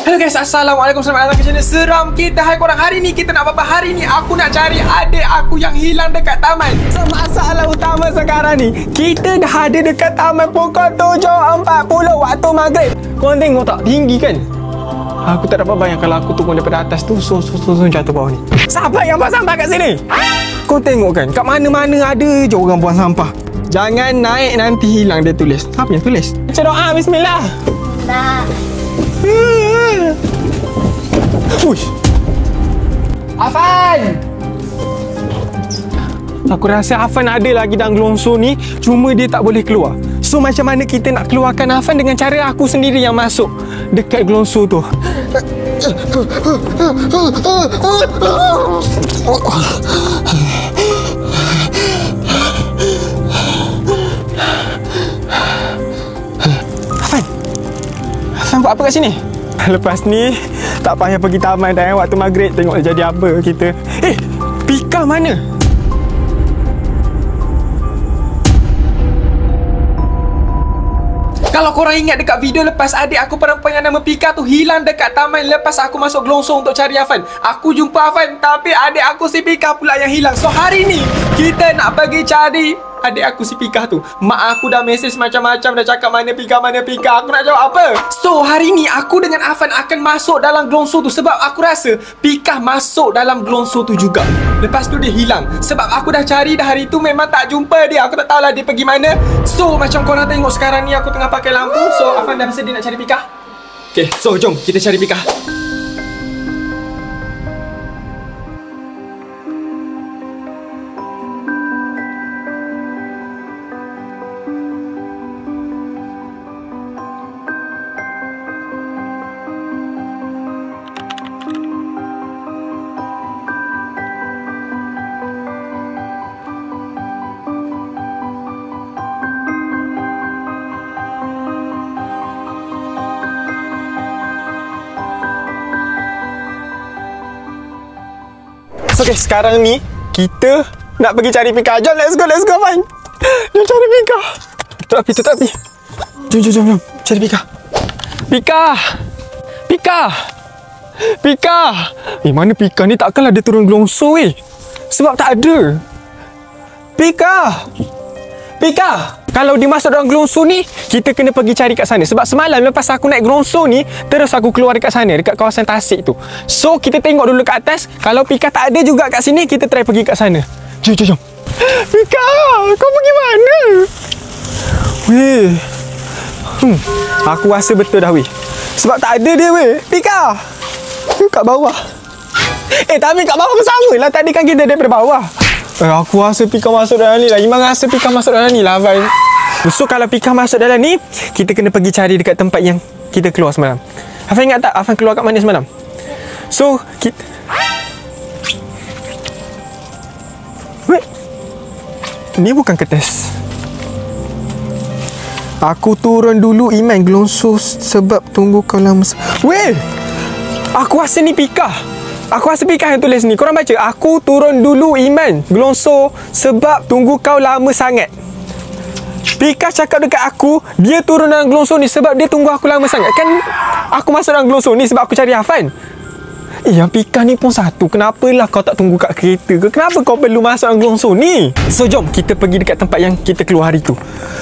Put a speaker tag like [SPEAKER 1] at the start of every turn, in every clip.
[SPEAKER 1] Hello guys, Assalamualaikum, selamat datang ke channel Seram Kita. Hai korang, hari ni kita nak apa? Hari ni aku nak cari adik aku yang hilang dekat taman.
[SPEAKER 2] So, masalah utama sekarang ni, kita dah ada dekat taman pukul 7.40 waktu maghrib. Korang tengok tak? Tinggi kan? Aku tak dapat bayang kalau aku turun daripada atas tu, so jatuh bawah ni. Siapa yang buang sampah kat sini? Kau tengok kan, kat mana-mana ada je orang buang sampah. Jangan naik nanti hilang, dia tulis. Apa yang tulis? Baca doa, bismillah.
[SPEAKER 3] Nah.
[SPEAKER 2] Uish. Afan! Aku rasa Afan ada lagi dalam gelongso ni, cuma dia tak boleh keluar. So macam mana kita nak keluarkan Afan dengan cara aku sendiri yang masuk dekat gelongso tu? Afan buat apa kat sini? Lepas ni tak payah pergi taman dah waktu maghrib, tengok jadi apa kita. Pika mana?
[SPEAKER 1] Kalau korang ingat dekat video lepas, adik aku perempuan yang nama Pika tu hilang dekat taman lepas aku masuk gelongso untuk cari Afan. Aku jumpa Afan, tapi adik aku si Pika pula yang hilang. So hari ni kita nak pergi cari adik aku si Pika tu. Mak aku dah mesej macam-macam, dah cakap mana Pika. Aku nak jawab apa? So hari ni aku dengan Afan akan masuk dalam gelongso tu, sebab aku rasa Pika masuk dalam gelongso tu juga. Lepas tu dia hilang. Sebab aku dah cari dah hari tu, memang tak jumpa dia. Aku tak tahulah dia pergi mana. So macam korang tengok sekarang ni aku tengah pakai lampu. So Afan dah bersedia nak cari Pika. Okay, so jom kita cari Pika.
[SPEAKER 2] So guys, sekarang ni kita nak pergi cari Pika. Jom, let's go Fan. Jom cari Pika. Tutup api. Jom cari Pika. Pika. Mana Pika ni? Takkanlah dia turun gelongso sebab tak ada. Pika. Kalau dia masuk dalam gelongso ni, kita kena pergi cari kat sana. Sebab semalam lepas aku naik gelongso ni, terus aku keluar dekat sana, dekat kawasan tasik tu. So kita tengok dulu kat atas. Kalau Pika tak ada juga kat sini, kita try pergi kat sana. Jom. Pika, kau pergi mana? Aku rasa betul dah sebab tak ada dia Pika. Kat bawah. Tapi kat bawah pun sama lah. Tadi kan kita daripada bawah. Aku rasa Pika masuk dalam ni lah. Iman rasa Pika masuk dalam ni lah, Afan. So kalau Pika masuk dalam ni, kita kena pergi cari dekat tempat yang kita keluar semalam. Afan ingat tak Afan keluar kat mana semalam? So kita... Ni bukan kertas. Aku turun dulu Iman gelongso sebab tunggu kau lama. Aku rasa ni Pika. Aku rasa Pika yang tulis ni. Korang baca. Aku turun dulu Iman gelongso sebab tunggu kau lama sangat. Pika cakap dekat aku, dia turun dalam gelongso ni sebab dia tunggu aku lama sangat. Kan aku masuk dalam gelongso ni sebab aku cari Afan. Yang Pika ni pun satu. Kenapalah kau tak tunggu kat kereta ke? Kenapa kau perlu masuk dalam gelongso ni? So jom kita pergi dekat tempat yang kita keluar hari tu.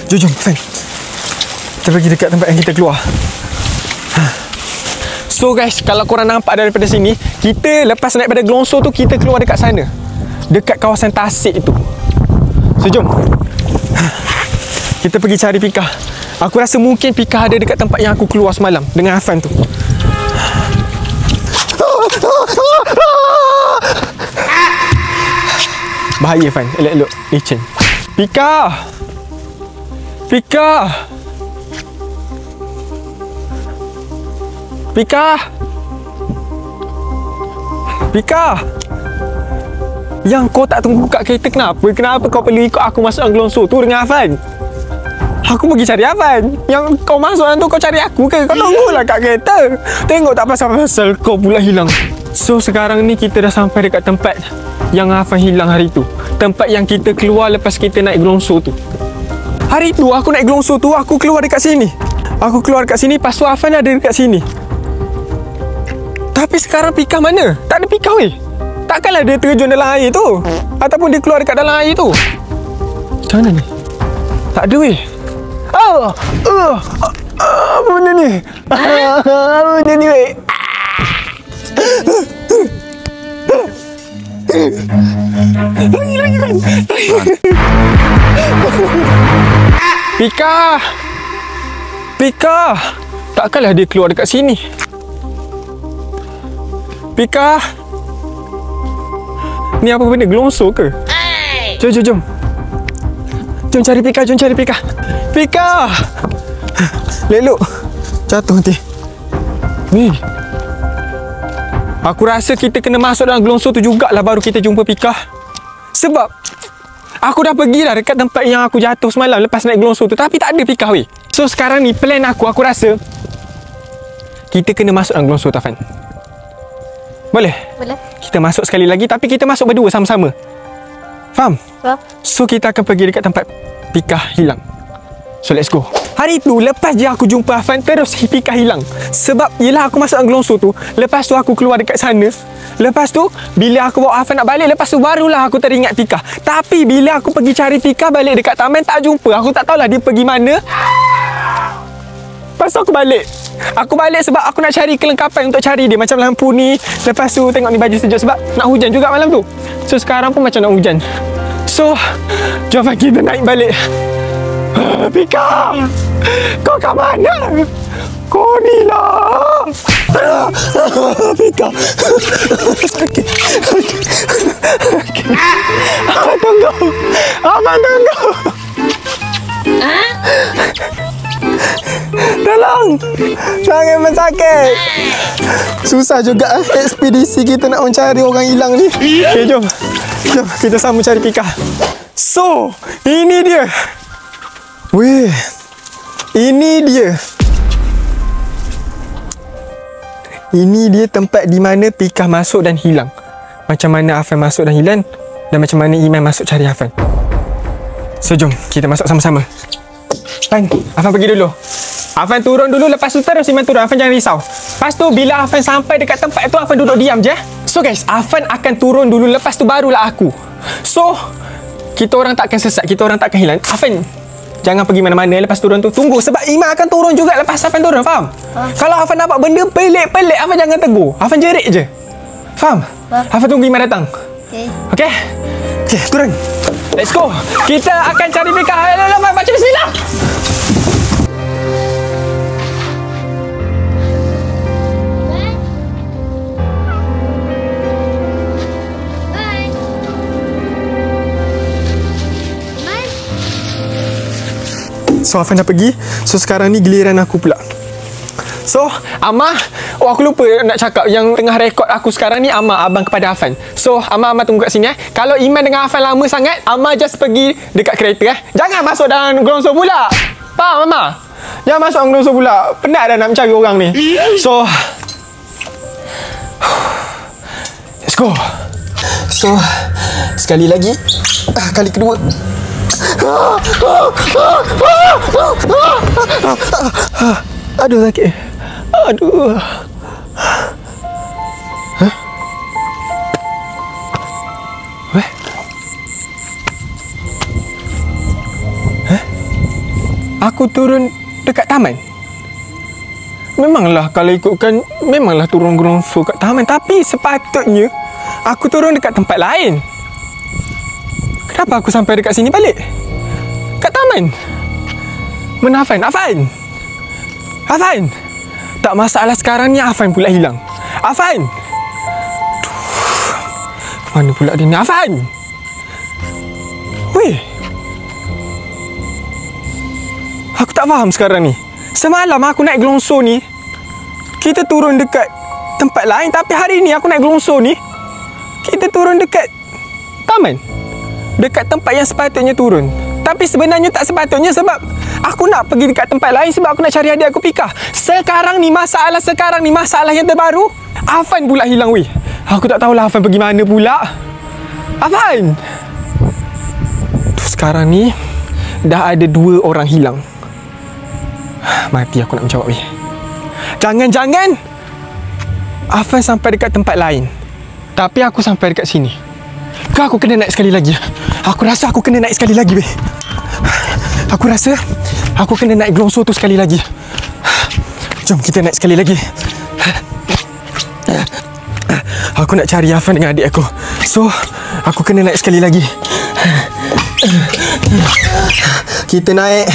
[SPEAKER 2] Jom Afan. Kita pergi dekat tempat yang kita keluar. So guys, kalau korang nampak daripada sini, kita lepas naik pada gelongso tu, kita keluar dekat sana, dekat kawasan tasik tu. So jom kita pergi cari Pika. Aku rasa mungkin Pika ada dekat tempat yang aku keluar semalam dengan Afan tu. Bahaya Afan, elok-elok licin. Pika. Yang kau tak tunggu kat kereta kenapa? Kenapa kau perlu ikut aku masuk dalam gelongso tu dengan Afan? Aku pergi cari Afan. Yang kau masuk dalam tu kau cari aku ke? Kau tunggulah kat kereta. Tengok tak pasal-pasal kau pula hilang. So sekarang ni kita dah sampai dekat tempat yang Afan hilang hari tu. Tempat yang kita keluar lepas kita naik gelongso tu. Hari tu aku naik gelongso tu, aku keluar dekat sini. Aku keluar dekat sini, lepas tu Afan ada dekat sini. Tapi sekarang Pika mana? Tak ada Pika weh. Takkanlah dia terjun dalam air tu, ataupun dia keluar dekat dalam air tu. Macam mana ni? Tak ada weh. Apa benda ni? Apa benda ni weh? Lagi kan? Pika, takkanlah dia keluar dekat sini. Pika, ni apa benda? Gelonsor ke? Jom. Jom cari Pika, Pika! Lelok, jatuh nanti. Ni, aku rasa kita kena masuk dalam gelonsor tu jugalah baru kita jumpa Pika. Sebab aku dah pergilah dekat tempat yang aku jatuh semalam lepas naik gelonsor tu, tapi tak ada Pika weh. So sekarang ni plan aku rasa kita kena masuk dalam gelonsor tu, Afan. Boleh?
[SPEAKER 3] Boleh.
[SPEAKER 2] Kita masuk sekali lagi, tapi kita masuk berdua sama-sama. Faham?
[SPEAKER 3] Faham.
[SPEAKER 2] So kita akan pergi dekat tempat Pika hilang. So let's go. Hari tu lepas je aku jumpa Afan, terus Pika hilang. Sebab yelah aku masuk dalam gelonsor tu, lepas tu aku keluar dekat sana. Lepas tu bila aku bawa Afan nak balik, lepas tu barulah aku teringat Pika. Tapi bila aku pergi cari Pika balik dekat taman, tak jumpa. Aku tak tahulah dia pergi mana. Lepas tu aku balik sebab aku nak cari kelengkapan untuk cari dia, macam lampu ni. Lepas tu tengok ni baju sejuk sebab nak hujan juga malam tu. So sekarang pun macam nak hujan. So jom kita naik balik. Pika, kau kat mana? Kau ni lah. Pika. Sakit. Abang tunggu. Tolong. Jangan mensakit. Susah juga ekspedisi kita nak mencari orang hilang ni. Okay, jom kita sama cari Pika. So, ini dia. Weh, ini dia. Ini dia tempat di mana Pika masuk dan hilang. Macam mana Afan masuk dan hilang, dan macam mana Iman masuk cari Afan. So jom kita masuk sama-sama. Afan pergi dulu. Afan turun dulu, lepas tu terus Iman turun. Afan jangan risau. Lepas tu bila Afan sampai dekat tempat tu, Afan duduk diam je. So guys, Afan akan turun dulu, lepas tu barulah aku. So kita orang takkan sesat, kita orang takkan hilang. Afan jangan pergi mana-mana lepas turun tu. Tunggu sebab Iman akan turun juga lepas Afan turun, faham? Kalau Afan dapat benda pelik-pelik, Afan jangan tegur. Afan jerit je. Faham? Afan tunggu Iman datang. Okay, turun. Let's go. Kita akan cari Pika. Baca bismillah. So Afan dah pergi. So sekarang ni giliran aku pula. So Amah, aku lupa nak cakap, yang tengah rekod aku sekarang ni Amah, abang kepada Afan. So Amah tunggu kat sini. Kalau Iman dengan Afan lama sangat, Amah just pergi dekat kereta. Jangan masuk dalam gelonsor pula. Faham Amah? Jangan masuk dalam gelonsor pula. Penat dah nak mencari orang ni. So let's go. So sekali lagi, kali kedua. Aduh sakit. Aduh. Weh. Aku turun dekat taman. Memanglah kalau ikutkan, memanglah turun gelonsor kat taman, tapi sepatutnya aku turun dekat tempat lain. Kenapa aku sampai dekat sini balik? Kat taman. Mana Afan? Tak masalah, sekarang ni Afan pula hilang. Afan! Mana pula dia ni? Afan! Weh! Aku tak faham sekarang ni. Semalam aku naik gelonsor ni, kita turun dekat tempat lain. Tapi hari ni aku naik gelonsor ni, kita turun dekat taman. Dekat tempat yang sepatutnya turun. Tapi sebenarnya tak sepatutnya, sebab aku nak pergi dekat tempat lain sebab aku nak cari adik aku Pika. Sekarang ni masalah yang terbaru, Afan pula hilang weh. Aku tak tahulah Afan pergi mana pula. Afan! Sekarang ni dah ada 2 orang hilang. Mati aku nak menjawab weh. Jangan-jangan Afan sampai dekat tempat lain, tapi aku sampai dekat sini. Ke aku kena naik sekali lagi? Aku rasa aku kena naik sekali lagi, weh. Aku rasa aku kena naik gelongso tu sekali lagi. Jom kita naik sekali lagi. Aku nak cari Afan dengan adik aku. So, aku kena naik sekali lagi. Kita naik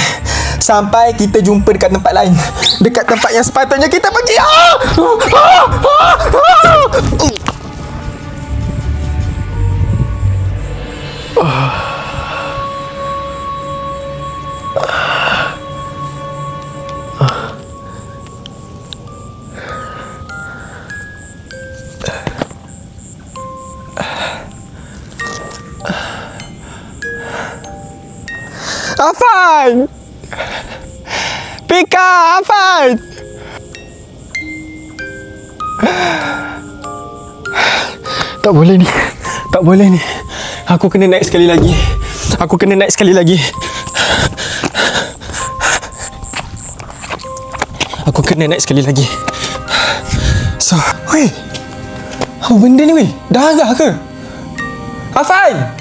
[SPEAKER 2] sampai kita jumpa dekat tempat lain. Dekat tempat yang sepatutnya kita pergi. Afan! Pika! Afan! Tak boleh ni. Tak boleh ni. Aku kena naik sekali lagi. Aku kena naik sekali lagi. Aku kena naik sekali lagi. So, weh. Apa benda ni, weh? Darah ke? Afan!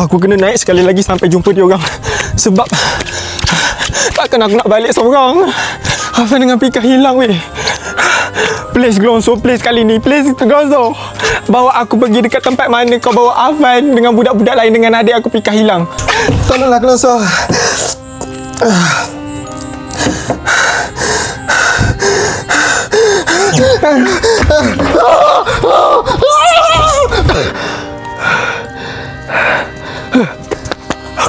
[SPEAKER 2] Aku kena naik sekali lagi sampai jumpa dia orang. Sebab takkan aku nak balik seorang. Afan dengan Pika hilang, weh. Please Glonso, please kali ni. Please Glonso. Bawa aku pergi dekat tempat mana kau bawa Afan dengan budak-budak lain dengan adik aku Pika hilang. Tolonglah Glonso.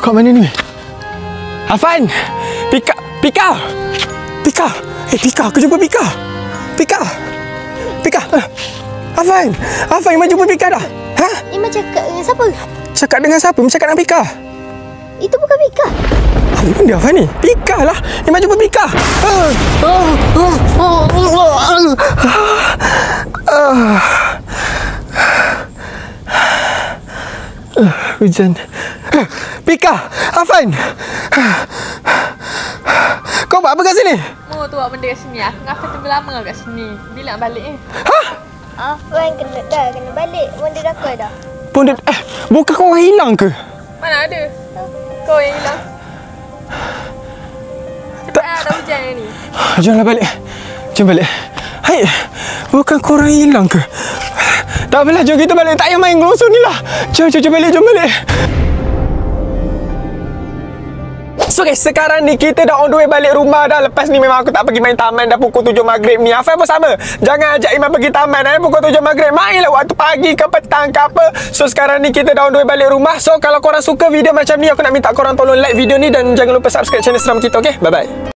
[SPEAKER 2] Kat mana ni? Afan! Pika! Pika! Pika! Pika! Aku jumpa Pika! Pika! Pika! Afan! Afan, Iman jumpa Pika dah! Ha?
[SPEAKER 3] Iman cakap dengan siapa?
[SPEAKER 2] Cakap dengan siapa? Iman cakap dengan Pika!
[SPEAKER 3] Itu bukan Pika.
[SPEAKER 2] Apa benda Afan ni? Pika lah! Iman jumpa Pika! Hujan. Pika! Afan! Kau buat apa kat sini?
[SPEAKER 4] Mu tu buat benda kat sini. Aku dengan Afan tunggu lama kat sini. Bila nak balik ni?
[SPEAKER 2] Ha?
[SPEAKER 3] Afan kena balik. Benda dah kau dah.
[SPEAKER 2] Benda... bukan kau orang hilang ke?
[SPEAKER 4] Mana ada? Kau yang hilang. Cepat lah, dah hujan ni.
[SPEAKER 2] Jomlah balik. Jom balik. Hai, bukan kau orang hilang ke? Tak apalah, jom kita balik. Tak payah main gelosor ni lah. Jom balik, jom balik. So guys, sekarang ni kita dah on the way balik rumah dah. Lepas ni memang aku tak pergi main taman dah pukul 7 maghrib ni. Afan pun sama. Jangan ajak Iman pergi taman pukul 7 maghrib. Mainlah waktu pagi ke petang ke apa. So sekarang ni kita dah on the way balik rumah. So kalau korang suka video macam ni, aku nak minta korang tolong like video ni dan jangan lupa subscribe channel Seram kita, okay? Bye-bye.